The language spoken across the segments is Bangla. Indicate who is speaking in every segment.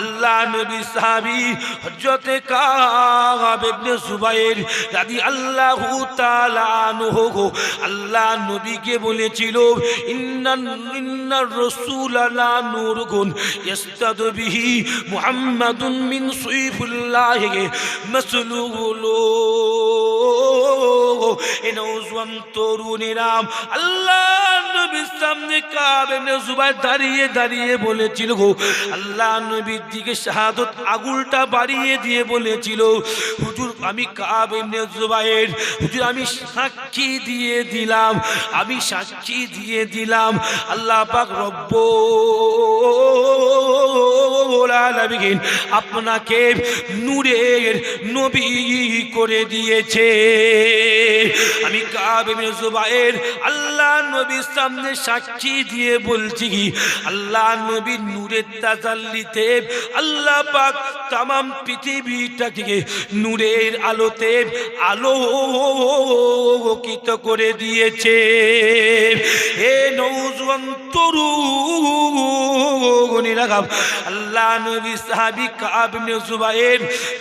Speaker 1: আল্লাহ নবী সাহাবী হযরত কাব ইবনে জুবাইর রাদিয়াল্লাহু তাআলা আনহু আল্লাহ নবীকে বলেছিল ইন্নার রাসূলা লা নূরুন ইস্তাদু বিহি মুহাম্মাদুন মিন সাইফিল্লাহি মাসলুল। এ নওজওয়ান তরুণেরা আল্লাহ নবীর সামনে কাব ইবনে জুবাইর দাঁড়িয়ে দাঁড়িয়ে বলেছিল গো, আল্লাহ নবীর দিকে শাহাদত আগুলটা বাড়িয়ে দিয়ে বলেছিল, হুজুর আমি কাব ইবনে জুবাইর, হুজুর আমি সাক্ষী দিয়ে দিলাম, আমি সাক্ষী দিয়ে দিলাম আল্লাহ পাক রব্বুল আলামিন আপনাকে নূরের নবী করে দিয়েছে। আমি কাব ইবনে জুবাইর আল্লাহ নবীর সামনে সাক্ষী দিয়ে বলছি কি, আল্লাহ নবীর নূরের তাজাল্লিতে আল্লাহ পাক तमाम পৃথিবীটাকে নূরের আলোতে আলোকিত করে দিয়েছে। হে নওজওয়ান তরুণেরা, আল্লাহ নবী সাহাবী কাব ইবনে জুবাইর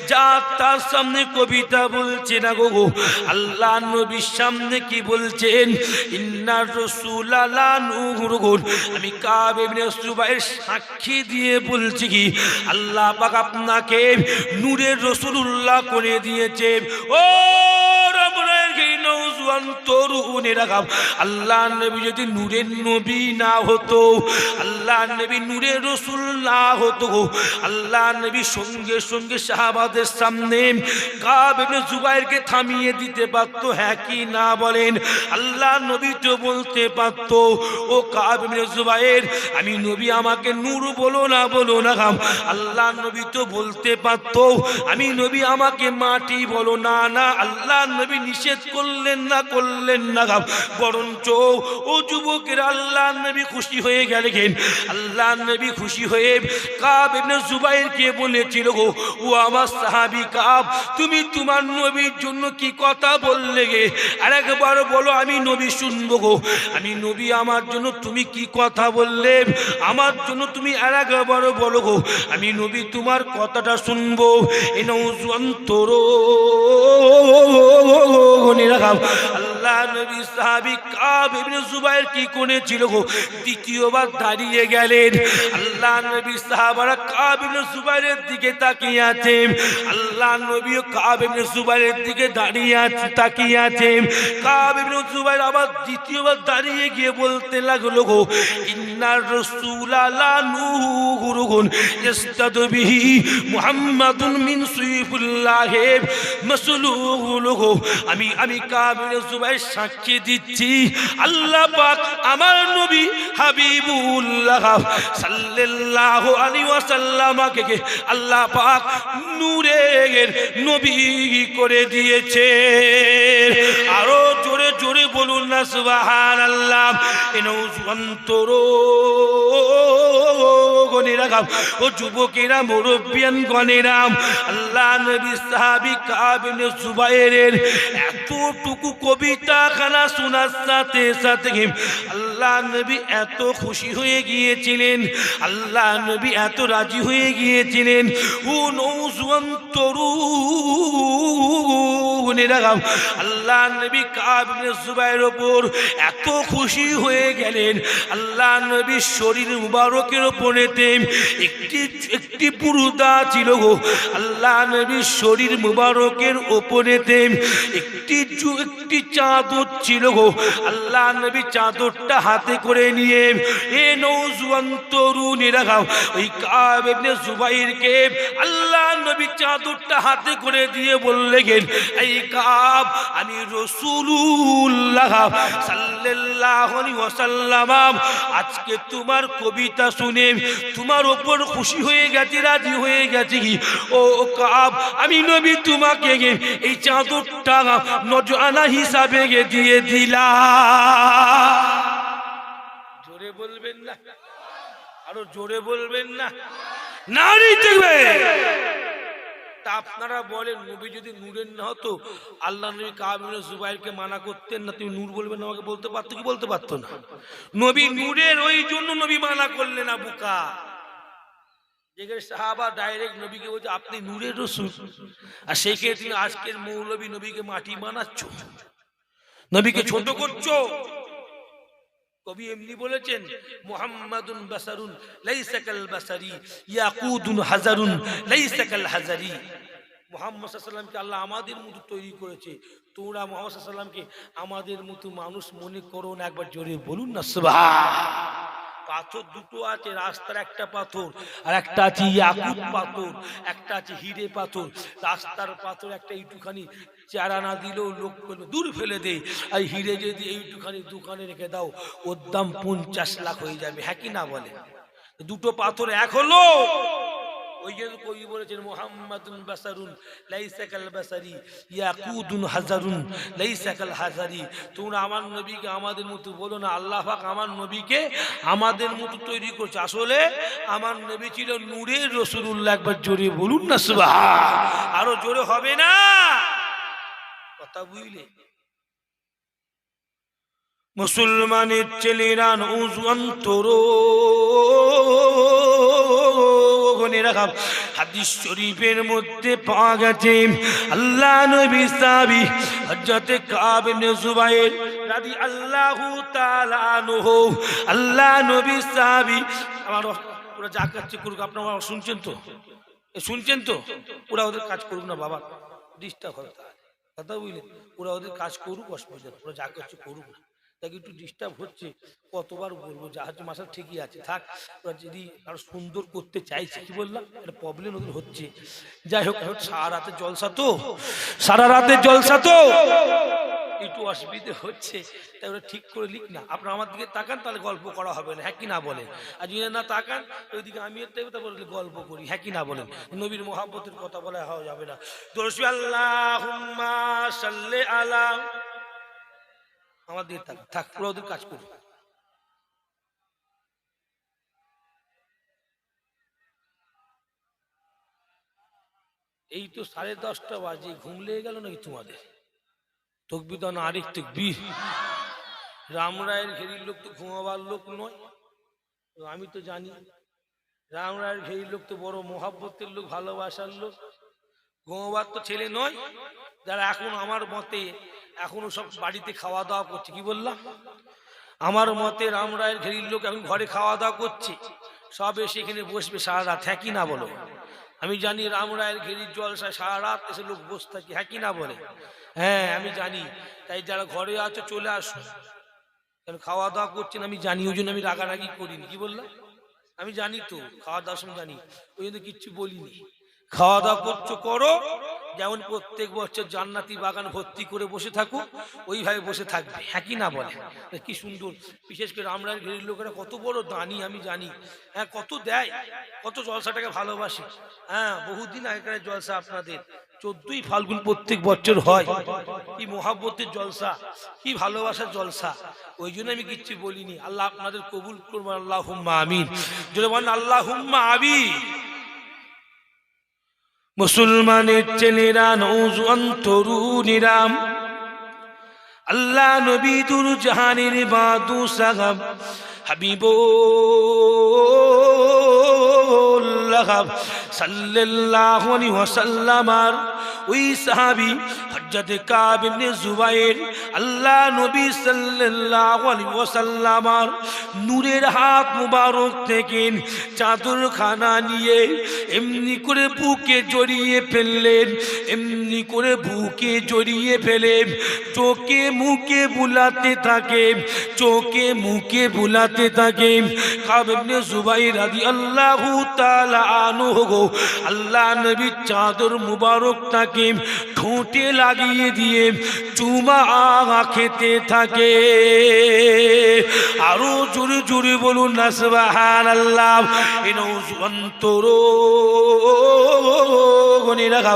Speaker 1: যা তার সামনে কবিতা বলছে না গো, আল্লাহ নবীর সামনে কি বলছেন, ইন্নার রাসূলা লা নূরুন। আমি কাব ইবনে জুবাইর সাক্ষী দিয়ে বলছি কি, আল্লাহ পাক আপনাকে নূরের রাসূলুল্লাহ করে দিয়েছে। ও নওজওয়ান তরুণেরা, আল্লাহ নবী যদি নূরের নবী না হতো, আল্লাহ নবী নূরের রাসূল না হতো, আল্লাহ নবী সঙ্গে সঙ্গে সাহাবাদের সামনে কাব ইবনে জুবাইরকে থামিয়ে দিতে পারতো, হ্যাঁ কি না বলেন? আল্লাহ নবী তো বলতে পারতো, ও কাব ইবনে জুবাইর আমি নবী, আমাকে নূর বলো না বলো না। আল্লাহ নবী তো বলতে পারতো, আমি নবী আমাকে মাটি বলো না। না, আল্লাহ নবী নিষেধ করলেন না, করলেন না, বরঞ্চ ও যুবকেরা আল্লাহ নবী খুশি হয়ে গেলেন। আল্লাহ নবী খুশি হয়ে কাব ইবনে জুবাইরকে বলেছিল, গো ও আমার সাহাবী কাব, তুমি তোমার নবীর জন্য কি কথা বললে গে, আরেকবার বলো, আমি নবী শুনবো গো। আমি নবী, আমার জন্য তুমি কি কথা বললে, আমার জন্য তুমি আরেকবার বলো গো, আমি নবী তোমার কথাটা শুনবো। এই নওজওয়ান তরুণেরা, আল্লাহ নবী সাহাবী কাব ইবনে জুবাইর কি করেছিল গো, দ্বিতীয়বার দাঁড়িয়ে গেলেন। আল্লাহ নবী সাহাবারা কাব ইবনে জুবাইরের দিকে তাকিয়ে আছে, আল্লাহ নবী কাব ইবনে জুবাইরের দিকে দাঁড়িয়ে আছে, তাকিয়ে আছে। কাব ইবনে জুবাইর আবার দ্বিতীয়বার দাঁড়িয়ে গিয়ে বলতে লাগলো, গো ইন্নার রাসূলা লা নূরুন ইস্তাদু বিহি মুহাম্মাদুন মিন সাইফিল্লাহি মাসলুল। আমি কাব ইবনে জুবাইর সাক্ষী দিচ্ছি, আল্লাহ পাক আমার নবী হাবিবুল্লাহ সাল্লাল্লাহু আলাইহি ওয়াসাল্লামকে আল্লাহ পাক নূরের নবী করে দিয়েছে। আরো জোরে জোরে বলুন না সুবহানাল্লাহ। এই নওজওয়ান তরুণেরা, ও যুবকেরা, মুরব্বিয়ান গণেরা, আল্লাহ নবী সাহাবী কাব ইবনে জুবাইরের এতটুকু কবিতা খানা শোনার সাথে সাথে আল্লাহ নবী এত খুশি হয়ে গিয়েছিলেন, আল্লাহ নবী এত রাজি হয়ে গিয়েছিলেন। ও নওজওয়ান তরুণেরা, আল্লাহ নবী কাব ইবনে জুবাইরের উপর এত খুশি হয়ে গেলেন, আল্লাহ নবীর শরীর মুবারকের উপরেতে একটি পুরুদা ছিল গো, আল্লাহ নবীর শরীর মুবারকের উপরেতে একটি চাদর ছিল গো। আল্লাহ নবী চাদরটা হাতে করে নিয়ে এ নওজওয়ান তরুণেরা, ওই কাব ইবনে জুবাইরকে আল্লাহ নবী চাদরটা হাতে করে দিয়ে বললেন, এই কাব, আমি রাসূলুল্লাহ সাল্লাল্লাহু আলাইহি ওয়াসাল্লাম আজকে তোমার কবিতা শুনে তোমার উপর খুশি হয়ে গেছি, রাজি হয়ে গেছি। ও কাব, আমি নবী তোমাকে এই চাদরটা নজরানা হিসাবে দিয়ে দিলাম। জোরে বলবেন না, আরো জোরে বলবেন না, নারী দেখবে। তা আপনারা বলেন, নবী যদি নূরের না হতো, আল্লাহ নবী কাব ইবনে জুবাইরকে মানা করতেন না, তুমি নূর বলবেন আমাকে বলতে পারতো কি? বলতে পারতো না। নবী নূরের, ওই জন্য নবী মানা করলেন না, বুকা। যেখানে সাহাবা ডাইরেক্ট নবীকে বলছে আপনি নূরের রাসূল, আর সেই ক্ষেত্রে তুমি আজকের মৌলবী নবীকে মাটি বানাচ্ছ, নবীকে ছোট করছো। কবি এমনি বলেছেন, মুহাম্মাদুন বাসারুন লাইসা কাল বাসারি, ইয়াকুদুন হাজারুন লাইসা কাল হাজারি। মুহাম্মদ সাল্লাল্লাহু আলাইহি ওয়াসাল্লামকে আল্লাহ আমাদের মতো তৈরি করেছে, তোমরা মুহাম্মদ সাল্লাল্লাহু আলাইহি ওয়াসাল্লামকে আমাদের মতো মানুষ মনে করো না। একবার জোরে বলুন না সুবহান। পাথর দুটো আছে, রাস্তার একটা পাথর আর একটা আছে ইয়াকুত পাথর, একটা আছে হিরে পাথর। রাস্তার পাথর একটা এইটুখানি চারা না দিলেও লোক দূর ফেলে দেয়, আর হিরে যদি এইটুখানি দোকানে রেখে দাও ওর দাম 50 লাখ হয়ে যাবে, হ্যাঁ কি না বলে? দুটো পাথর এক হলো। ওই জন্য কবি বলেছেন, মুহাম্মাদুন বাসারুন লাইসা কাল বাসারি, ইয়াকুদুন হাজারুন লাইসা কাল হাজারি। তোমরা আমার নবীকে আমাদের মতো বলো না, আল্লাহ পাক আমার নবীকে আমাদের মতো তৈরি করছে। আসলে আমার নবী ছিল নূরের রাসূলুল্লাহ। একবার জোরে বলুন না সুবহান। আরো জোরে হবে না? কথা বুঝলে? মুসলমানের ছেলেরা অন্তর হাদিস শরীফের মধ্যে পাওয়া গেছে, আল্লাহ নবী সাহাবী হযরত কাব ইবনে যুবাইর রাদিয়াল্লাহু তাআলা আনহু, আল্লাহ নবী সাহাবী, আমার ওরা যা কাছে করুক, আপনারা শুনছেন তো? শুনছেন তো? ওরা ওদের কাজ করুক না বাবা, ডিস্টার্ব হবে। কথা বুঝলেন? ওরা ওদের কাজ করুক, অসুবিধা, ওরা যা করছে করুক না। তাকে একটু ডিস্টার্ব হচ্ছে, কতবার বলবো, জাহাজ মাসা ঠিকই আছে থাক। ওরা যদি আরো সুন্দর করতে চাইছে, কি বললাম, একটা প্রবলেম ওদের হচ্ছে। যাই হোক, সারা রাতে জলসা তো, সারা রাতে জলসা তো, একটু অসুবিধে হচ্ছে, তাই ওরা ঠিক করে লিখ না। আপনারা আমার দিকে তাকান, তাহলে গল্প করা হবে না, হ্যাঁ কি না বলেন? আর যদি না তাকান, ওইদিকে আমি তারপরে গল্প করি, হ্যাঁ কি না বলেন? নবীর মহাব্বতের কথা বলা হওয়া যাবে না। দরুদ আল্লাহুম্মা সাল্লি আলা, আমাদের থাক, পুরো ওদের কাজ করুন। এই তো 10:30 বাজে, ঘুম লেগে গেল নাকি তোমাদের? তকবীর দাও না, আরেক তকবীর। রামরায়ের ঘেরির লোক তো ঘুমাবার লোক নয়, আমি তো জানি। রামরায়ের ঘেরির লোক তো বড় মহাব্বতের লোক, ভালোবাসার লোক, ঘুমাবার তো ছেলে নয়। যারা এখন আমার মতে এখনো সব বাড়িতে খাওয়া দাওয়া করছে, কি বললাম? আমার মতে রামরায়ের ঘেরির লোক এখন ঘরে খাওয়া দাওয়া করছে, সব এসে এখানে বসবে সারা রাত, হ্যাঁ কি না বলো? আমি জানি রামরায়ের ঘেরির জলসায় সারা রাত এসে লোক বসে থাকে, হ্যাঁ কি না বলে? হ্যাঁ আমি জানি। তাই যারা ঘরে আছো চলে আসো, কারণ খাওয়া দাওয়া করছেন আমি জানি, ওই জন্য আমি রাগারাগি করিনি। কি বললাম? আমি জানি তো, খাওয়া দাওয়ার সময় জানি, ওই জন্য কিচ্ছু বলিনি। খাওয়া দাওয়া করছো করো, যেমন প্রত্যেক বছর জান্নাতি বাগান ভর্তি করে বসে থাকো, ওইভাবে বসে থাকবে, হ্যাঁ কি না বলে? কি সুন্দর। বিশেষ করে রামরায়ের ঘেরির লোকেরা কত বড় দানি আমি জানি। হ্যাঁ, কত দেয়, কত জলসাটাকে ভালোবাসে। হ্যাঁ, বহুদিন আগেকার জলসা আপনাদের 14ই ফাল্গুন প্রত্যেক বছর হয়। কি মহাব্বতের জলসা, কি ভালোবাসার জলসা। ওই জন্য আমি কিচ্ছু বলিনি। আল্লাহ আপনাদের কবুল করবেন, আল্লাহুম্মা আমিন। যদি বলেন আল্লাহুম্মা আমিন। মুসলমানের ছেলেরা নওজোয়ান তরুণীরা, আল্লাহ নবী দুর জাহানের বাদু সাহাব হাবিবুল্লাহ সাল্লাল্লাহু আলাইহি ওয়াসাল্লাম ওই সাহাবী হযরত কাব ইবনে যুবাইর, আল্লাহ নবী সাল্লাল্লাহু আলাইহি ওয়াসাল্লাম নূরের হাত মুবারক থেকে চাদরখানা নিয়ে এমনি করে বুকে জড়িয়ে ফেললেন, এমনি করে বুকে জড়িয়ে ফেলে চোখে মুখে বুলাতে থাকে, চোখে মুখে বুলাতে থাকে। কাব ইবনে যুবাইর রাদিয়াল্লাহু তাআলা আনহু আল্লাহ নবীর চাদর মুবারকটাকে ঠোঁটে লাগিয়ে দিয়ে চুমা খেতে থাকে। আরো জোরে জোরে বলুন না সুবহানাল্লাহ। এই নওজোয়ান তরুণ বোনেরা,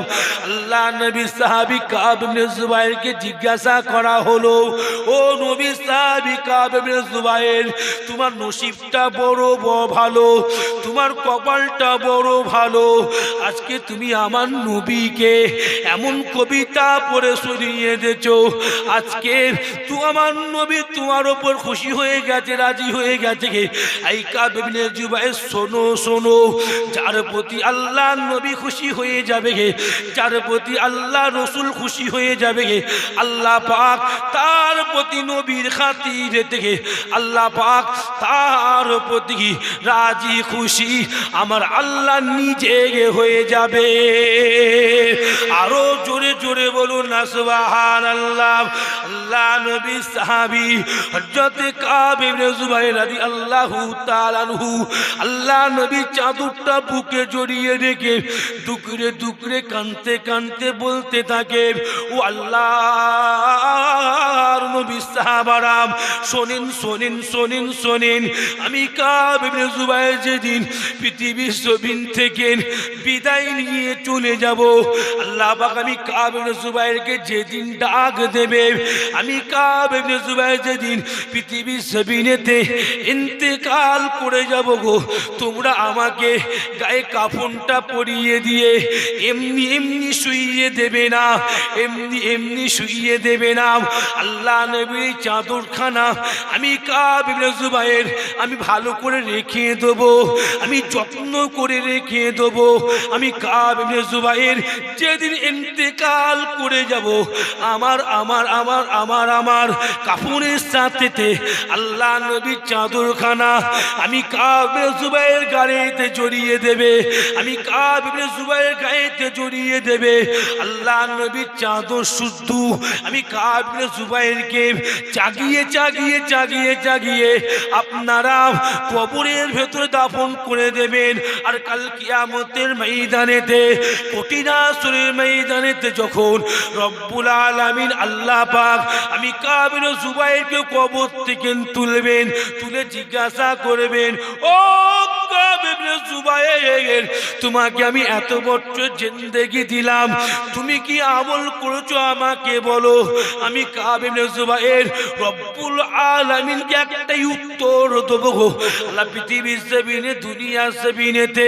Speaker 1: আল্লাহ নবী সাহাবী কাব ইবনে জুবাইরকে জিজ্ঞাসা করা হলো, ও নবী সাহাবী কাব ইবনে জুবাইর, তোমার নসিবটা বড় ভালো, তোমার কপালটা বড় ভালো, আজকে তুমি আমার নবীকে এমন কবিতা পড়ে শুনিয়ে দিয়েছো, আজকে তুই আমার নবী তোমার উপর খুশি হয়ে গেছে, রাজি হয়ে গেছে। এই কাব ইবনে জুবাইর, শোনো শোনো, যার প্রতি আল্লাহ নবী খুশি হয়ে যাবে, যার প্রতি আল্লাহ রসুল খুশি হয়ে যাবে, আল্লাহ পাক তার প্রতি নবীর খাতিরে থেকে আল্লাহ পাক তার প্রতি রাজি খুশি আমার আল্লাহ নিজে হয়ে যাবে। আরো জোরে জোরে বলুন না সুবহানাল্লাহ। আল্লাহ নবী সাহাবী হযরত কাব ইবনে জুবাইর রাদিয়াল্লাহু তাআলা আনহু, আল্লাহ নবী চাদরটা বুকে জড়িয়ে রেখে দুকরে দুকরে কাঁদতে কাঁদতে বলতে থাকে, ও আল্লাহর নবী সাহাবারা, শোনেন শোনেন শোনেন শোনেন, আমি কাব ইবনে জুবাইর যেদিন পৃথিবীর জমিন থেকে বিদায় নিয়ে চলে যাব, আল্লাহ পাক আমি কাব ইবনে জুবাইরকে যেদিন ডাক দেবে, আমি কাব ইবনে জুবাইর যেদিন পৃথিবীর জমিনেতে ইন্তেকাল করে যাব গো, তোমরা আমাকে গায়ে কাফনটা পরিয়ে দিয়ে এমনি এমনি শুইয়ে দেবে না, এমনি এমনি শুইয়ে দেবে না। আল্লাহ নবীর চাদরখানা আমি কাব ইবনে জুবাইর আমি ভালো করে রেখে দেবো, আমি যত্ন করে রেখে দেবো। আমি কাব ইবনে জুবাইর যেদিন ইন্তেকাল করে যাব, আমার আমার আমার আমার আমার কাফনের সাথেতে আল্লাহ নবীর চাদরখানা আমি কাব ইবনে জুবাইর গায়েতে জড়িয়ে দেবে, আমি কাব ইবনে জুবাইর গায়েতে জড়িয়ে দেবে। আল্লাহ নবীর চাদর শুদ্ধ আমি কাব ইবনে জুবাইরকে জাগিয়ে জাগিয়ে জাগিয়ে জাগিয়ে আপনারা কবরের ভেতরে দাফন করে দেবেন। আর কাল কিয়ামতের ময়দানেতে, কঠিন হাসরের ময়দানেতে যখন রব্বুল আলামিন আল্লাহ পাক আমি কাব ইবনে জুবাইরকে কবর থেকে তুলবেন, তুলে জিজ্ঞাসা করবেন, ও কাব ইবনে জুবাইর, তোমাকে আমি এত বছর জিন্দেগি দিলাম, তুমি কি আমল করেছো আমাকে বলো। আমি কাব ইবনে জুবাইর রব্বুল আলামিনকে একটাই উত্তর দেবো গো, আল্লাহ পৃথিবীর জমিনে দুনিয়ার জমিনেতে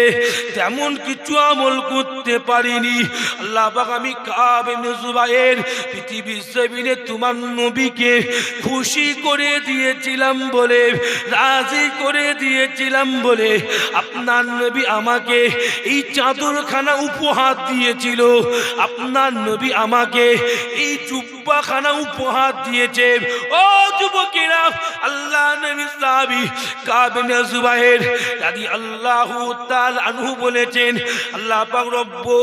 Speaker 1: তেমন কিছু আমল করতে পারিনি, আল্লাহ পাক আমি কাব ইবনে জুবাইর পৃথিবীর জমিনে তোমার নবীকে খুশি করে দিয়েছিলাম বলে, রাজি করে দিয়েছিলাম বলে আপনার নবী আমাকে এই চাদরখানা উপহার দিয়েছিল, আপনার নবী আমাকে এই জুব্বাখানা উপহার দিয়েছে। ও যুবকেরা, আল্লাহ নবী সাহাবী কাব ইবনে জুবাইর রাদিয়াল্লাহু তাআলা আনহু বলেছেন, আল্লাহ পাক রব্বুল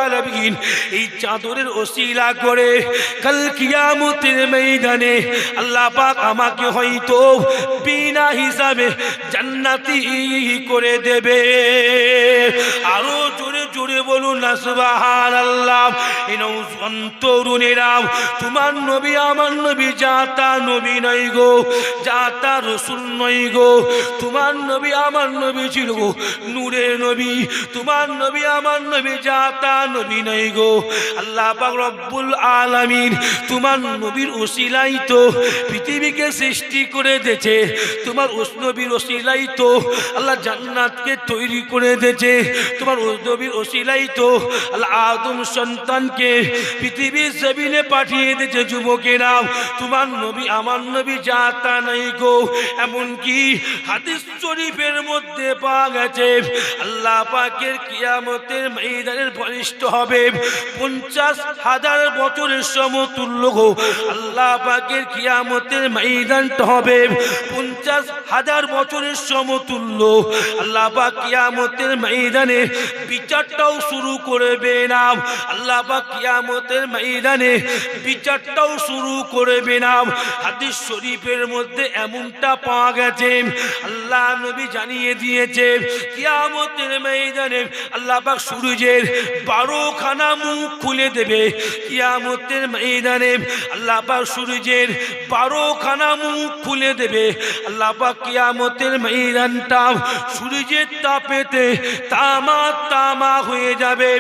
Speaker 1: আলামিন এই চাদরের ওসিলা করে কাল কিয়ামতের ময়দানে আল্লাহ পাক আমাকে হয়তো বিনা হিসাবে জান্নাতি করে দেবে। আরো জোরে জোরে বলুন না সুবহানাল্লাহ। তরুণেরা, তোমার নবী আমার নবী জাতা নবী নয় গো, জাতা রসুল নয় গো, তোমার নবী আমার নবী ছিল গো নূরের নবী, তোমার নবী আমার নবী জাতা নবী নয় গো। আল্লাহ পাক রব্বুল আলামিন তোমার নবীর ওসিলাই তো পৃথিবীকে সৃষ্টি করে দিয়েছে, তোমার নবীর ওসিলাই তো আল্লাহ জান্নাতকে তৈরি করে দিয়েছে, তোমার নবীর ওসিলাই তো আল্লাহ আদম সন্তানকে পৃথিবীর জমিনে পাঠিয়ে দিয়েছে। যুবকেরা, তোমার নবী আমার নবী জাতা নাই গো। এমনকি হাদিস শরীফের মধ্যে পাওয়া গেছে আল্লাহ পাকের কিয়ামতের ময়দানের বলিষ্ঠ হবে 50,000 বছরের সমতুল্য গো। আল্লাহ পাকের কিয়ামতের ময়দানটা হবে 50,000 বছরের সমতুল্য। আল্লাহ পাক কিয়ামতের ময়দানে বিচারটাও শুরু করবে না, আল্লাহ পাক কিয়ামতের ময়দানে বিচারটাও শুরু করবে না। হাদিস শরীফের মধ্যে এমনটা পাওয়া গেছে, আল্লাহ নবী জানিয়ে দিয়েছে কিয়ামতের ময়দানে আল্লাহ পাক সূর্যের 12খানা মুখ খুলে দেবে। কিয়ামতের ময়দানে আল্লাহ পাক সূর্যের 12খানা মুখ খুলে দেবে। আল্লাহ পাক কিয়ামতের ময়দানটা সূর্যের তাপেতে তামা তামা হয়ে যাবে।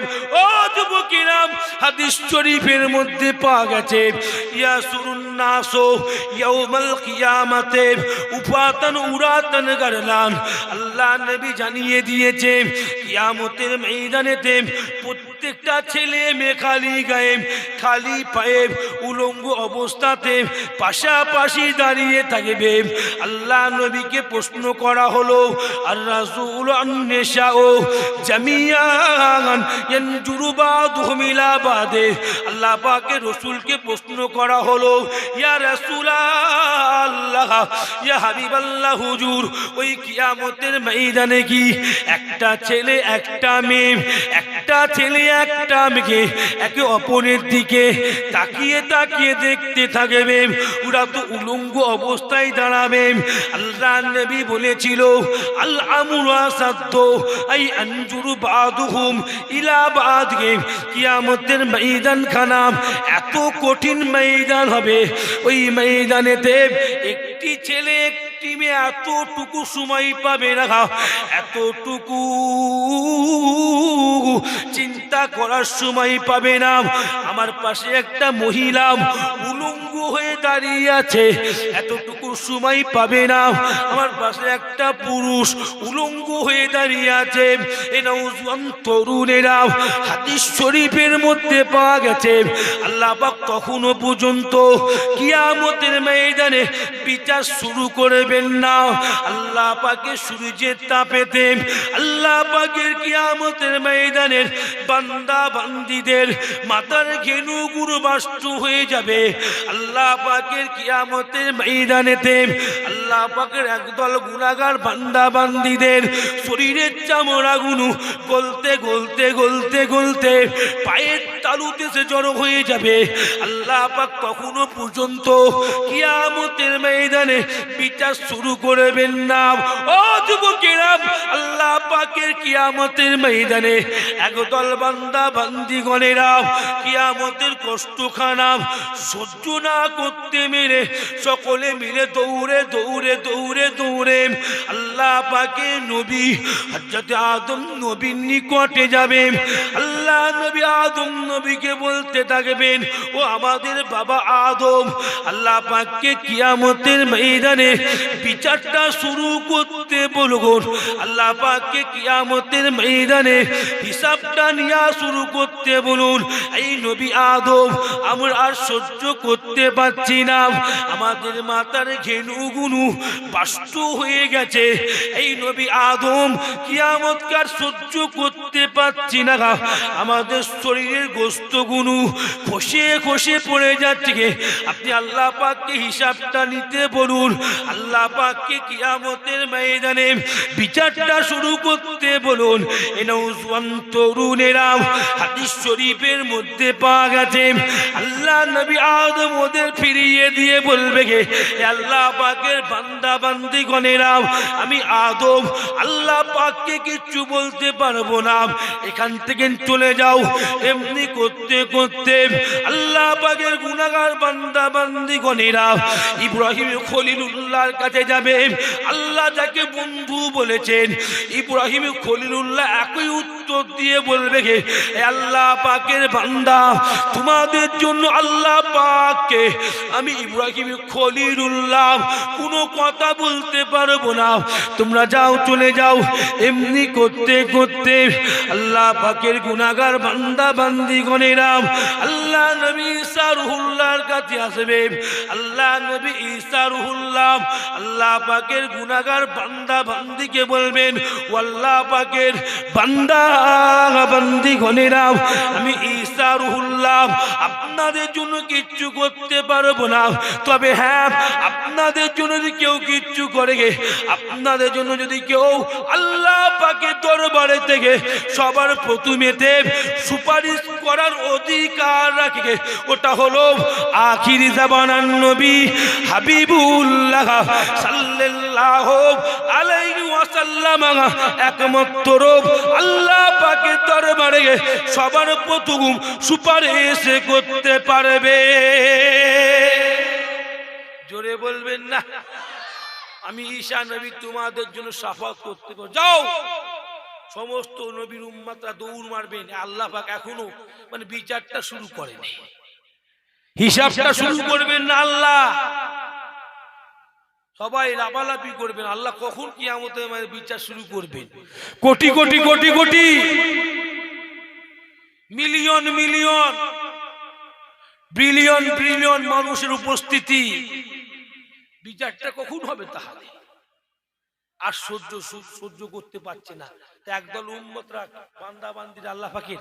Speaker 1: ও যুবকেরা, হাদিস শরীফের মধ্যে পাওয়া গেছে ইয়াসুরুন নাসু ইয়াউমাল কিয়ামাতে উফাতান উরাতান গারলান। আল্লাহ নবী জানিয়ে দিয়েছে কিয়ামতের ময়দানেতে প্রত্যেকটা ছেলে মেয়ে খালি গায়ে খালি পায়ে উলঙ্গ অবস্থাতে পাশাপাশি দাঁড়িয়ে থাকবে। আল্লাহ নবীকে প্রশ্ন করা হলো আর রাসূল আন-নিসাউ জামিয়ান ইয়ানজুরু বাদুহুম ইলা বাদে। আল্লাহ পাকের রাসূলকে প্রশ্ন করা হলো ইয়া রাসূলুল্লাহ, ইয়া হাবিবাল্লাহ হুজুর, ওই কিয়ামতের ময়দানে কি একটা ছেলে একটা মেয়ে, একটা ছেলে একটা মেয়ে একে অপরের দিকে তাকিয়ে তাকিয়ে দেখতে থাকবে, ওরা তো উলঙ্গ অবস্থায় দাঁড়াবে। আল্লাহ নবী বলেছিল আল আমরু আসাদ্দ আই আনজুরু বাদুহুম ইলা বাদে। কিয়ামতের ময়দান খানা এত কঠিন ময়দান হবে, ওই ময়দানেতে একটি ছেলে একটি মেয়ে এতটুকু সময় পাবে না, এতটুকু চিন্তা করার সময় পাবে না। আমার পাশে একটা মহিলা উলঙ্গ হয়ে দাঁড়িয়ে আছে, এতটুকু সময় পাবে না। আমার পাশে একটা পুরুষ উলঙ্গ হয়ে দাঁড়িয়ে আছে। এই নওজোয়ান তরুণেরা, হাদিস শরীফের মধ্যে পাওয়া গেছে আল্লাহ পাক কখনো পর্যন্ত কিয়ামতের ময়দানে বিচার শুরু করবেন না। আল্লাহ পাকের সূর্যের তাপেতে আল্লাহ পাকের কিয়ামতের ময়দানের বান্দা বান্দীদের মাথার ঘেনুগুলো বাষ্ট হয়ে যাবে। আল্লাহ পাকের কিয়ামতের ময়দানেতে আল্লাহ পাকের একদল গুনাহগার বান্দা বান্দীদের শরীরের চামড়াগুলো গলতে গলতে গলতে গলতে পায়ের তালুতে সে জড়ো হয়ে যাবে। আল্লাহ পাক কখনো পর্যন্ত কিয়ামতের ময়দানে বিচার শুরু করবেন না। ও যুবকেরা, আল্লাহ পাকের কিয়ামতের ময়দানে একদল বান্দা বান্দীগণেরা কিয়ামতের কষ্টখানা সহ্য না করতে মেরে সকলে মিলে দৌড়ে দৌড়ে দৌড়ে দৌড়ে আল্লাহ পাকের নবী হযরত আদম নবীর নিকটে যাবে। আল্লাহ নবী আদম নবীকে বলতে থাকবেন, ও আমাদের বাবা আদম, আল্লাহ পাককে কিয়ামতের ময়দানে বিচারটা শুরু করতে বলুন। আল্লাহ পাককে কিয়ামতের ময়দানে হিসাবটা নেওয়া শুরু করতে বলুন। এই নবী আদম, আমরা আর সহ্য করতে পারছি না, আমাদের মাথার ঘেনুগুলো বাষ্ট হয়ে গেছে। এই নবী আদম, কিয়ামতকার সহ্য করতে পারছি না, আমাদের শরীরের গোশতগুলো খসে খসে পড়ে যাচ্ছে। আপনি আল্লাহ পাককে হিসাবটা নিতে বলুন। আল্লাহ পাককে কিয়ামতের ময়দানে বিচারটা শুরু করতে বলুন। এই নওজোয়ান তরুণেরা, হাদিস শরীফের মধ্যে পাওয়া গেছে আল্লাহ নবী আদম ওদের ফিরিয়ে দিয়ে বলবে গে, আল্লাহ পাকের বান্দা বান্দীগণেরা, আমি আদম আল্লাহ পাককে কিচ্ছু বলতে পারবো না, এখান থেকে চলে যাও। এমনি করতে করতে আল্লাহ পাকের গুনাহগার বান্দা বান্দীগণেরা ইব্রাহিম খলিলুল্লাহর কাছে যাবে। আল্লাহ যাকে বন্ধু বলেছেন, ইব্রাহিম খলিলুল্লাহ একই উত্তর দিয়ে বলবে গে, আল্লাহ পাকের বান্দা, তোমাদের জন্য আল্লাহ পাককে আমি ইব্রাহিম খলিলুল্লাহ কোনো কথা বলতে পারবো না, তোমরা যাও, চলে যাও। এমনি করতে করতে আল্লাহ পাকের গুনাহগার বান্দা বান্দীগণেরা আল্লাহ নবী ঈসা রুহুল্লাহর কাছে আসবে। আল্লাহ নবী ঈসা রুহুল্লাহ আল্লাহ পাকের গুনাহগার বান্দা বান্দীকে বলবেন, ও আল্লাহ পাকের বান্দা বান্দীগণেরা, আমি ঈসা রুহুল্লাহ আপনাদের জন্য কি কিচ্ছু করতে পারবো না, তবে হ্যাঁ আপনাদের জন্য যদি কেউ কিচ্ছু করে, আপনাদের জন্য যদি কেউ আল্লাহ পাকের দরবারে থেকে সবার প্রথমেতে সুপারিশ করার অধিকার রাখে, ওটা হলো আখিরি জামানার নবী হাবিবুল্লাহ সাল্লাল্লাহু আলাইহি ওয়াসাল্লাম একমাত্র আল্লাহ পাকের দরবারে সবার প্রথম সুপারিশ করতে পারবে। জোরে বলবেন না? আমি ঈসা নবী তোমাদের জন্য শাফাত করতে পারবো। যাও, সমস্ত নবীর উম্মতরা দৌড় মারবেন। আল্লাহ পাক এখনো মানে বিচারটা শুরু করেনি, হিসাবটা শুরু করবেন না। আল্লাহ সবাই লাফালাফি করবেন, আল্লাহ কখন কিয়ামতে বিচার শুরু করবেন। Crore crore crore crore million million billion billion মানুষের উপস্থিতি, বিচারটা কখন হবে? তাহলে আর সহ্য করতে পারছে না, একদল উম্মতরা বান্দা বান্দিরা আল্লাহ পাকের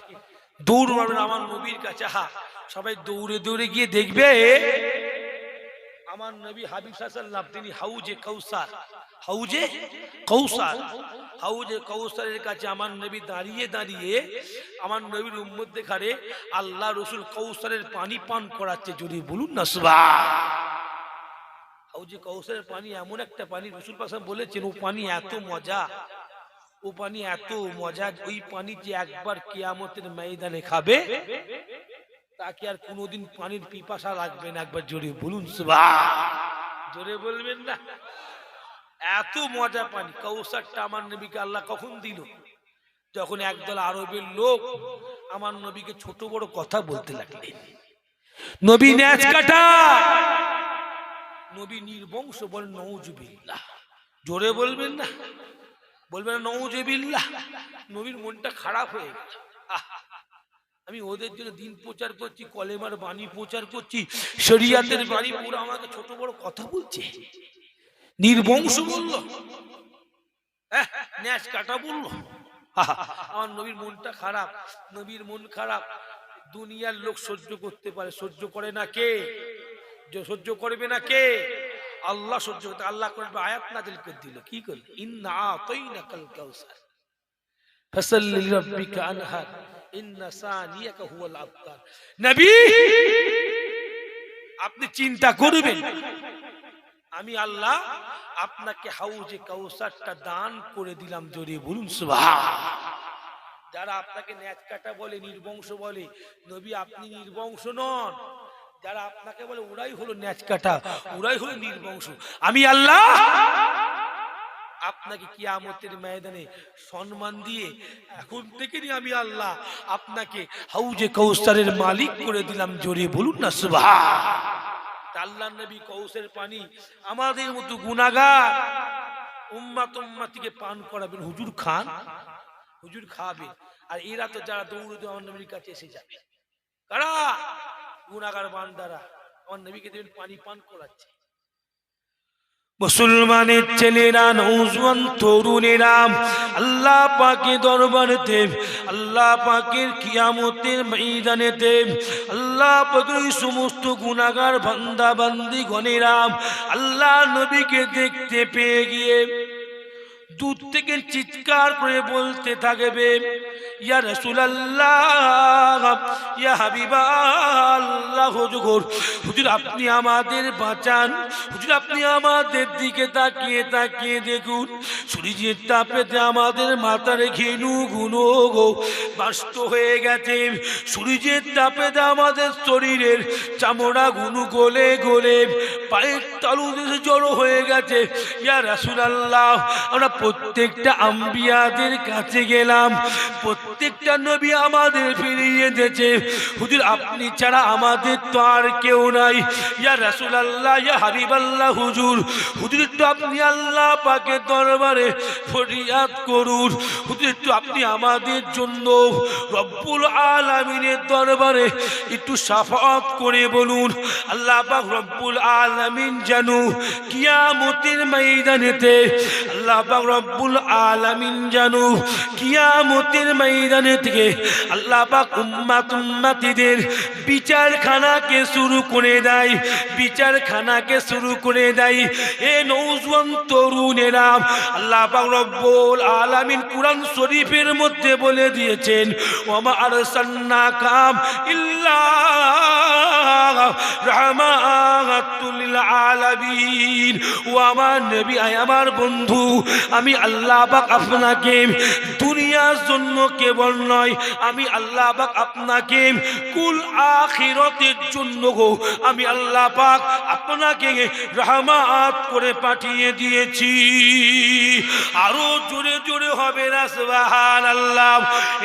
Speaker 1: দৌড় মারবেন আমার নবীর কাছে। সবাই দৌড়ে দৌড়ে গিয়ে দেখবে আমার নবী হাবিব সাল্লাল্লাহু আলাইহি তিনি হাউজে কাউসারের কাছে আমার নবী দাঁড়িয়ে দাঁড়িয়ে আমার নবীর উম্মত দেখারে আল্লাহ রসুল কাউসারের পানি পান করাচ্ছে। যদি বলুন না সুবহান। হাউজে কাউসারের পানি এমন একটা পানি, রসুল পাক বলেছেন ও পানি এত মজা, ও পানি এত মজা, ওই পানি যে একবার কিয়ামতের ময়দানে খাবে তাকে আর কোনোদিন পানির পিপাসা লাগবে না। একবার জোরে বলুন সুবহান। জোরে বলবেন না? এত মজা পানি। কাউসারটা আমার নবীকে আল্লাহ কখন দিল? যখন একদল আরবের লোক আমার নবীকে ছোট বড় কথা বলতে লাগলেন। নবী ন্যাজ কাটা, নবী নির্বংশ, বলেন নাউজুবিল্লাহ। জোরে বলবেন না? বলবেন না নাউজুবিল্লাহ? নবীর মনটা খারাপ হয়ে গেল। আমি ওদের জন্য দিন প্রচার করছি, কলেমার বাণী প্রচার করছি, শরিয়াতের বাণী, পুরো আমাকে ছোট বড় কথা বলছে, নির্বংশ বললো, ন্যাজ কাটা বললো। আমার নবীর মনটা খারাপ। নবীর মন খারাপ দুনিয়ার লোক সহ্য করতে পারে, সহ্য করে না কে? সহ্য করবে না কে? আল্লাহ সহ্য করতে। আল্লাহ করবে আয়াত নাযিল করে দিল, কি করল? ইন্না আতাইনাকাল কাউসার ফাসাল্লি লিরাব্বিকা আনহার ইন্না সানিয়াকা হুয়াল আবতার। নবী আপনি চিন্তা করবেন, আমি আল্লাহ আপনাকে হাউজে কাউসারটা দান করে দিলাম। জোরে বলুন সুবহান। যারা আপনাকে ন্যাজ কাটা বলে, নির্বংশ বলে, নবী আপনি নির্বংশ নন। যারা আপনাকে বলে ওরাই হলো ন্যাজ কাটা, ওরাই হলো নির্বংশ। আমি আল্লাহ আপনাকে কিয়ামতের ময়দানে সম্মান দিয়ে এখন থেকে আমি আল্লাহ আপনাকে হাউজে কাউসারের মালিক করে দিলাম। জোরে বলুন না সুবহান। আল্লাহর নবী কাউসারের পানি আমাদের মতো গুনাহগার উম্মতিকে পান করাবেন। হুজুর খান, হুজুর খাবেন। আর এরা তো যারা দৌড়ে আমার নবীর কাছে এসে যাবে, কারা? গুনাহগার বান্দারা আমার নবীকে দেবেন পানি পান করাচ্ছে। মুসলমানের ছেলেরা, নওজোয়ান তরুণেরা আল্লাহ পাকের দরবারেতে, আল্লাহ পাকের কিয়ামতের ময়দানেতে আল্লাহ পাকের সমস্ত গুনাহগার বান্দা বান্দি গণেরা আল্লাহ নবীকে দেখতে পেয়ে গিয়ে দূর থেকে চিৎকার করে বলতে থাকবে, ইয়া রাসূলুল্লাহ, ইয়া হাবিবাল্লাহ, হুজুর হুজুর আপনি আমাদের বাঁচান, হুজুর আপনি আমাদের দিকে তাকিয়ে তাকিয়ে দেখুন, সূর্যের তাপেতে আমাদের মাথার ঘেনু গুনো গো বাষ্ট হয়ে গেছে, সূর্যের তাপেতে আমাদের শরীরের চামড়া গুনো গলে গলে পায়ের তালু দিয়ে জড়ো হয়ে গেছে। ইয়া রাসূলুল্লাহ, আমরা প্রত্যেকটা আম্বিয়াদের কাছে গেলাম, প্রত্যেকটা নবী আমাদের ফিরিয়ে দিয়েছে, হুজুর আপনি ছাড়া আমাদের তো আর কেউ নাই। ইয়া রাসূলুল্লাহ, ইয়া হাবিবাল্লাহ, হুজুর হুজুর একটু আপনি আল্লাহ পাকের দরবারে ফরিয়াদ করুন, হুজুর একটু আপনি আমাদের জন্য রব্বুল আলামিনের দরবারে একটু শাফাআত করে বলুন। আল্লাহ পাক রব্বুল আলামিন জানু কিয়ামতের ময়দানেতে, আল্লাহ পাক রব্বুল আলামিন জানু কিয়ামতের ময়দানে থেকে আল্লাহ পাক উম্মতিদের বিচারখানাকে শুরু করে দেয়, বিচারখানাকে শুরু করে দেয়। এ নওজওয়ান তরুণেরা, আল্লাহ পাক রব্বুল আলামিন কুরআন শরীফের মধ্যে বলে দিয়েছেন, ওয়া আরসালনাকা ইল্লা রাহমাতুল লিল আলামিন। ও আমার নবী, আমার বন্ধু, আমি আল্লাহ পাক আপনাকে দুনিয়ার জন্য কেবল নয়, আমি আল্লাহ পাক আপনাকে কুল আখিরাতের জন্য গো আমি আল্লাহ পাক আপনাকে রহমত করে পাঠিয়ে দিয়েছি। আরো জোরে জোরে হবে না সুবহানাল্লাহ।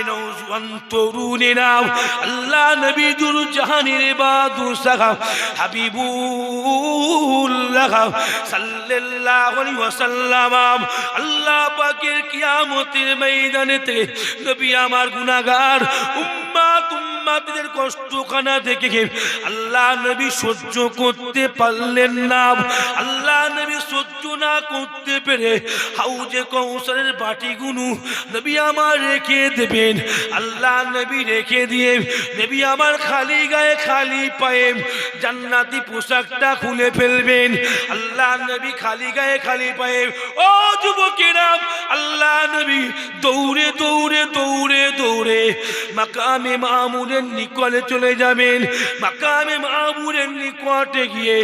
Speaker 1: নওজওয়ান তরুণেরা, আল্লাহ নবী দুর জাহানের বাদশা সাহাব হাবিবুল্লাহ সাল্লাল্লাহু আলাইহি ওয়াসাল্লাম আল্লাহ পাকের কিয়ামতের ময়দানেতে নবী আমার গুনাহগার উম্মতদের কষ্টখানা দেখে আল্লাহ নবী সহ্য করতে পারলেন না। আল্লাহ নবী সহ্য না করতে পেরে হাউজে কাউসারের বাটিগুলো নবী আমার রেখে দেবেন। আল্লাহ নবী রেখে দিয়ে নবী আমার খালি গায়ে খালি পায়ে জান্নাতি পোশাকটা খুলে ফেলবেন। আল্লাহ নবী খালি গায়ে খালি পায়ে, ও যুবকেরা, আল্লাহ নবী দৌড়ে দৌড়ে দৌড়ে দৌড়ে মাকামে মামুরের নিকটে চলে যাবেন। মাকামে মামুরের নিকটে গিয়ে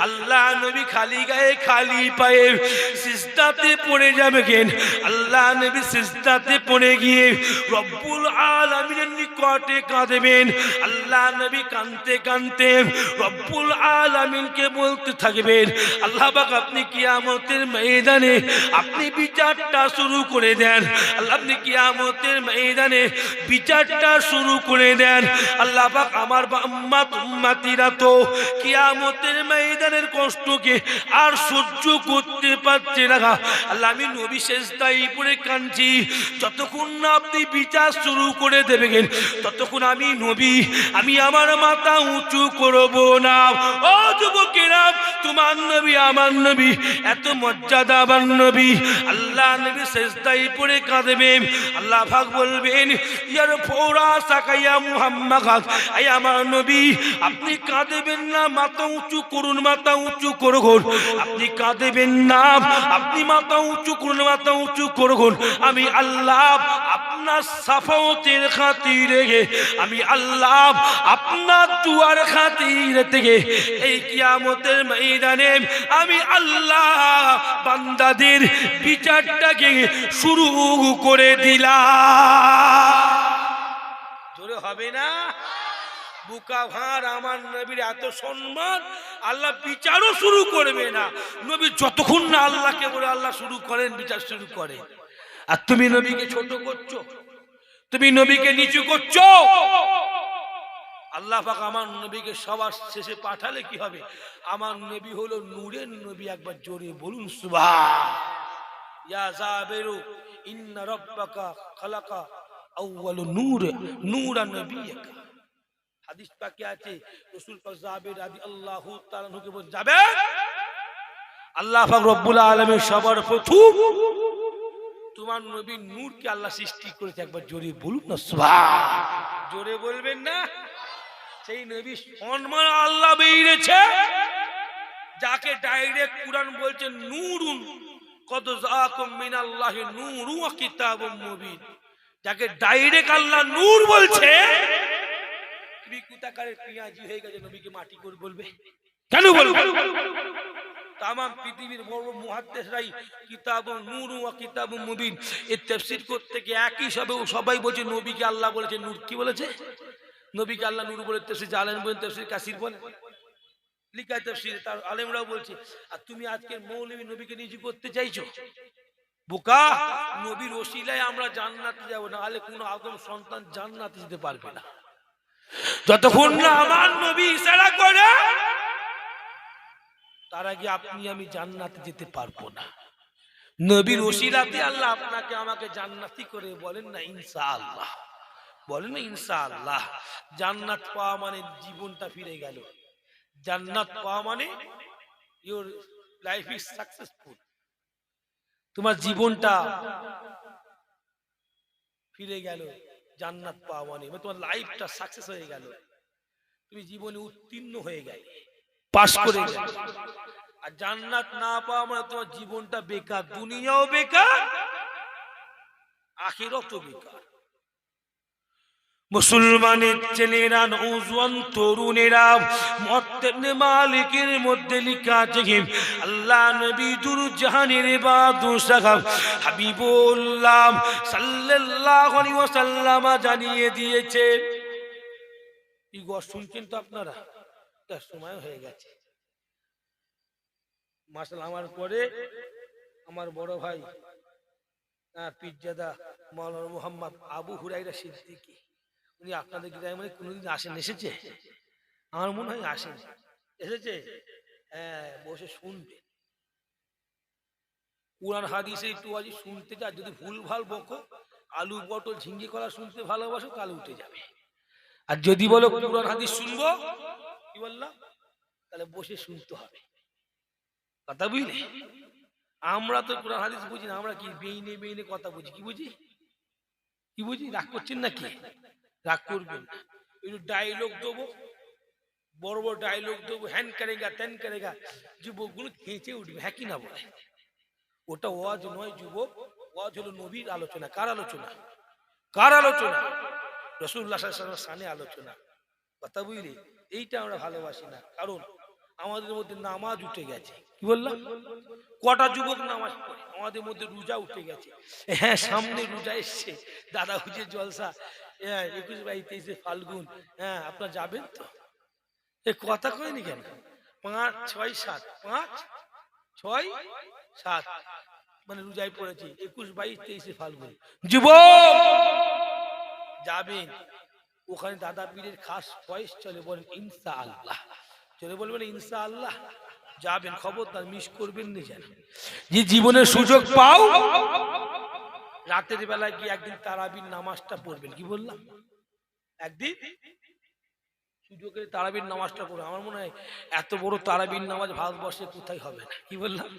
Speaker 1: আল্লাহ নবী খালি গায়ে খালি পায়ে সিজদাতে পড়ে যাবেন। আল্লাহ নবী সিজদাতে পড়ে গিয়ে রব্বুল আলামিনের নিকটে কাঁদবেন। আল্লাহ নবী কাঁদতে কাঁদতে রব্বুল আলামিনকে বলতে থাকবেন, আল্লাহ পাক আপনি কিয়ামতের ময়দানে আপনি বিচারটা শুরু করে দেন। আল্লাহ আপনি কিয়ামতের ময়দানে বিচারটা শুরু করে দেন। আল্লাহ পাক আমার উম্মতিরা তো কিয়ামতের ময়দানের কষ্টকে আর সহ্য করতে পারছে না। আল্লাহ আমি নবী সেজদায় পড়ে কাঁদছি, যতক্ষণ না আপনি বিচার শুরু করে দেবেন ততক্ষণ আমি নবী আমি আমার মাথা উঁচু করব না। ও যুবকেরা, তোমার নবী আমার নবী এত মর্যাদাবান নবী। আল্লাহ নবী সেজদায় পড়ে কাঁদবেন। আল্লাহ পাক বলবেন, ইয়ার ফৌরা সাকাইয়া মুহাম্মদ, এই আমার নবী আপনি কাঁদবেন না, মাথা উঁচু করুন, মাথা উঁচু করুন। আপনি কাঁদবেন না, আপনি মাথা উঁচু করুন, মাথা উঁচু করুন। আমি আল্লাহ আপনার সাফাওয়াতের খাতিরে, আমি আল্লাহ আপনার দুয়ার খাতিরে থেকে এই কিয়ামতের ময়দানে আমি আল্লাহ বান্দাদের বিচারটাকে শুরু করে দিলাম। জোরে হবে না? বুকা ভার আমার নবীর এত সম্মান, আল্লাহ বিচারও শুরু করবে না। নবী যতক্ষণ না আল্লাহকে বলে আল্লাহ শুরু করেন, বিচার শুরু করে। আর তুমি নবীকে ছোট করছো, তুমি নবীকে নিচু করছো। আল্লাহ পাক আমার নবীকে সবার শেষে পাঠালে কি হবে? আমার নবী হলো নূরের নবী। একবার জোরে বলুন সুবহান। ইয়া জাবেরু ইন্না রাব্বাকা খালাকা আউয়ালু নূর নূরান নবিয়্যাকা। হাদিস পাকে আছে, রাসূল পাক জাবের রাদিয়াল্লাহু তাআলা আনহুকে বলে, জাবের, আল্লাহ পাক রব্বুল আলামিন সবার প্রথম তোমার নবী নূরকে আল্লাহ সৃষ্টি করেছে। একবার জোরে বলুন না সুবহান। জোরে বলবেন না? সেই নবী সম্মান আল্লাহ বেরিয়েছে, যাকে ডাইরেক্ট কুরআন বলছে নূরুন কদ জাআকুম মিনাল্লাহি নূরু ওয়া কিতাবুম মুবিন। যাকে ডাইরেক্ট আল্লাহ নূর বলছে, তুমি কুতাকারের পিয়াজি হয়ে গেছে, নবীকে মাটি করে বলবে কেন? বলবে তাম পৃথিবীর বড় মুহাদ্দিসরাই কিতাবুন নূর ওয়া কিতাবুম মুবিন এর তাফসীর করতে গিয়ে একই সবাই বলছে নবীকে আল্লাহ বলেছে নূর। কি বলেছে? নবীকে আল্লাহ নূর বলে তাফসীর জালালাইন বলেন, তাফসীর কাসির বলেন, লিখা তাফসীর তার আলেমরাও বলছে। আর তুমি আজকে মৌলবী নবীকে নিচু করতে চাইছো। বোকা, নবীর ওসিলায় আমরা জান্নাতে যাব, না হলে কোনো আদম সন্তান জান্নাতে যেতে পারবে না। যতক্ষণ না আমার নবী ইশারা করে তার আগে আপনি আমি জান্নাতে যেতে পারবো না। নবীর ওসিলাতে আল্লাহ আপনাকে আমাকে জান্নাতি করে বলেন না ইনশাআল্লাহ, বলেন না ইনশাআল্লাহ। জান্নাত পাওয়া মানে জীবনটা ফিরে গেল। জান্নাত পাওয়া মানে ইওর লাইফ ইজ সাকসেসফুল, তোমার জীবনটা ফিরে গেল। জান্নাত পাওয়া মানে তোমার লাইফটা সাকসেস হয়ে গেল, তুমি জীবনে উত্তীর্ণ হয়ে গেলে, পাস করে গেলে। আর জান্নাত না পাওয়া মানে তোমার জীবনটা বেকার, দুনিয়াও বেকার, আখিরাতও বেকার। মুসলমানের ছেলেরা, নওজোয়ান তরুণেরা, মুত্তাকিন মালিকের মধ্যে লেখা আছে আল্লাহ নবী দুরূদ জাহানের বাদশাহ হাবিবুল্লাহ সাল্লাল্লাহু আলাইহি ওয়াসাল্লাম জানিয়ে দিয়েছে। এই গো শুনছেন তো আপনারা? তার সময় হয়ে গেছে। মাশাআল্লাহ, আমার পরে আমার বড় ভাই পীরজাদা মাওলানা মুহাম্মদ আবু হুরায়রা সিদ্দিকী, উনি আপনাদের গ্রামে কোনোদিন আসেন? এসেছে? আমার মনে হয় আসেন। এসেছে? হ্যাঁ, বসে শুনবে। কুরআন হাদিসে একটু আজ শুনতে যা, যদি ভুল ভাল বকো, আলু পটল ঝিঙ্গে কলা শুনতে ভালোবাসো, তাহলে উঠে যাবে। আর যদি বলো কুরআন হাদিস শুনবো, কি বললাম, তাহলে বসে শুনতে হবে। কথা বুঝলে? আমরা তো কুরআন হাদিস বুঝি না, আমরা কি বেইনে বেইনে কথা বুঝি। কি বুঝি? কি বুঝি? রাগ করছেন নাকি? রাগ করবেন না। একটু ডায়লগ দেবো, বড় বড় ডায়লগ দেবো, হ্যান করেগা ত্যান করেগা, যুবকগুলো খেঁচে উঠবে। হ্যাঁ কি না বলে? ওটা ওয়াজ নয় যুবক, ওয়াজ হলো নবীর আলোচনা। কার আলোচনা? কার আলোচনা? রাসূলুল্লাহ সাল্লাল্লাহু আলাইহি ওয়াসাল্লামের শানে আলোচনা। কথা বুঝলি? এইটা আমরা ভালোবাসি না, কারণ আমাদের মধ্যে নামাজ উঠে গেছে। কি বললাম? কটা যুবক নামাজ পড়ে? আমাদের মধ্যে রোজা উঠে গেছে। হ্যাঁ, সামনে রোজা এসছে, দাদা হুজুর জলসা 21-22 ফাল্গুন। হ্যাঁ, আপনারা যাবেন তো? এ কথা কয়নি কেন? 5, 6, 7, 5, 6, 7 মানে রোজায় পড়েছি 21-22-23 ফাল্গুন। যুবক যাবেন ওখানে, দাদা পীরের খাস ফয়েজ চলে, বলেন ইনশাআল্লাহ। চলে বলবেন ইনশাআল্লাহ। যাবেন, খবরদার মিস করবেন না যেন। যে জীবনের সুযোগ পাও, রাতের বেলায় গিয়ে একদিন তারাবির নামাজটা পড়বেন। কি বললাম? একদিন সুযোগে তারাবির নামাজটা পড়ো। আমার মনে হয় এত বড় তারাবির নামাজ ভারতবর্ষে কোথায় হবে না। কি বললাম?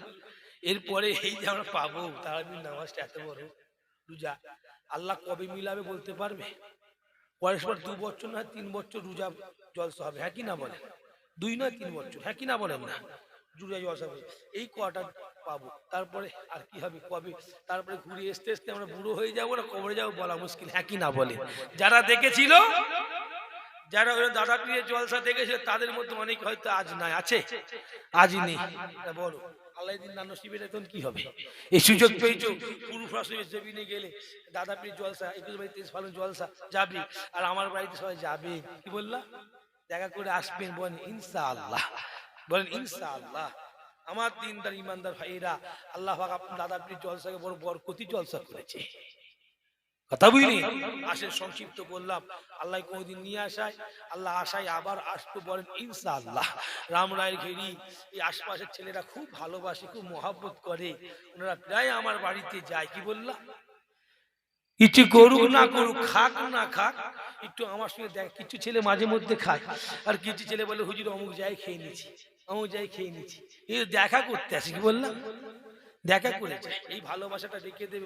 Speaker 1: এরপরে এই যে আমরা পাবো তারাবির নামাজটা এত বড় রোজা, আল্লাহ কবে মিলাবে বলতে পারবে? পরস্পর 2 বছর না 3 বছর রোজা জলসা হবে। হ্যাঁ কি না বলেন? 2 নয় 3 বছর। হ্যাঁ কি না বলেন? না, রোজা জলসা হবে। এই কটা পাবো, তারপরে আর কি হবে কবে? তারপরে ঘুরে আসতে আসতে আমরা বুড়ো হয়ে যাবো না কবরে যাবো, বলা মুশকিল। হ্যাঁ কি না বলে? যারা দেখেছিল, যারা ওই দাদা পীরের জলসা দেখেছিল, তাদের মধ্যে অনেক হয়তো আজ নাই, আছে? আজ নেই। বলো আল্লাহ দিন না নসিবের এখন কি হবে? এই সুযোগ পেয়েছো, পুরো ফসলের জমিনে গেলে দাদা পীরের জলসা 21-22 ফাল্গুন জলসা যাবে, আর আমার বাড়িতে সবাই যাবে। কি বললাম? দেখা করে আসবেন, বলেন ইনশাআল্লাহ। বলেন ইনশাআল্লাহ। আমার দিনদার ইমানদার ভাইরা, আল্লাহ পাক আপনার দাদা পীরের জলসাকে বড় বরকতি জলসা করেছে। কথা বুঝলি? আসেন, সংক্ষিপ্ত করলাম। আল্লাহ কোনদিন নিয়ে আসায়, আল্লাহ আশায় আবার আসবো, বলেন ইনশাআল্লাহ। রামরায়ের ঘেরি এই আশপাশের ছেলেরা খুব ভালোবাসে, খুব মহব্বত করে, ওনারা প্রায় আমার বাড়িতে যায়। কি বললাম? কিছু করুক না করুক, খাক না খাক, একটু আমার সঙ্গে দেখ। কিছু ছেলে মাঝে মধ্যে খায়, আর কিছু ছেলে বলে হুজুর অমুক জায়গায় খেয়ে নিচ্ছি, অমুক জায়গায় খেয়ে নিচ্ছি। এই দেখা করতে আসে। কি বললাম? দেখা করেছে। এই ভালোবাসাটা রেখে দেবে।